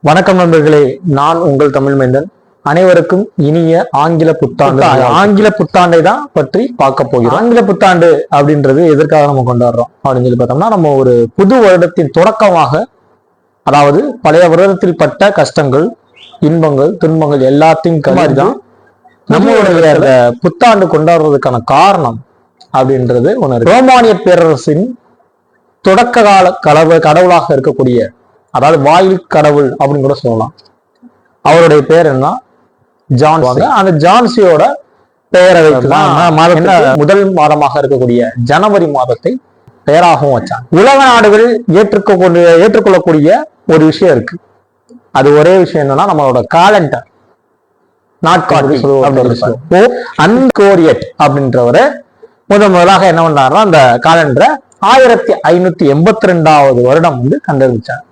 வணக்கம் நண்பர்களே, நான் உங்கள் தமிழ் மைந்தன். அனைவருக்கும் இனிய ஆங்கில புத்தாண்டு. ஆங்கில புத்தாண்டை தான் பற்றி பார்க்க போகிறோம். ஆங்கில புத்தாண்டு அப்படின்றது எதற்காக நம்ம கொண்டாடுறோம் அப்படின்னு சொல்லி பார்த்தோம்னா, நம்ம ஒரு புது வருடத்தின் தொடக்கமாக, அதாவது பழைய வருடத்தில் பட்ட கஷ்டங்கள், இன்பங்கள், துன்பங்கள் எல்லாத்தையும் கழிதான் நம்மளுடைய புத்தாண்டு கொண்டாடுறதுக்கான காரணம் அப்படின்றது ஒன்று. ரோமானிய பேரரசின் தொடக்க கால கடவுளாக இருக்கக்கூடிய, அதாவது வாயில் கடவுள் அப்படின்னு கூட சொல்லலாம், அவருடைய பேர் என்ன? ஜான்சி. அந்த ஜான்சியோட பெயரை வைத்துதான் முதல் மாதமாக இருக்கக்கூடிய ஜனவரி மாதத்தை பெயராகவும் வச்சாங்க. உலக நாடுகள் ஏற்றுக்கொள்ளக்கூடிய ஒரு விஷயம் இருக்கு. அது ஒரே விஷயம் என்னன்னா, நம்மளோட காலண்டர், நாட்காட்டி அன்கோரியட் அப்படின்றவரை முதலாக என்ன பண்றாருன்னா, அந்த காலண்டரை 1582 வருடம் கண்டுபிடிச்சாங்க.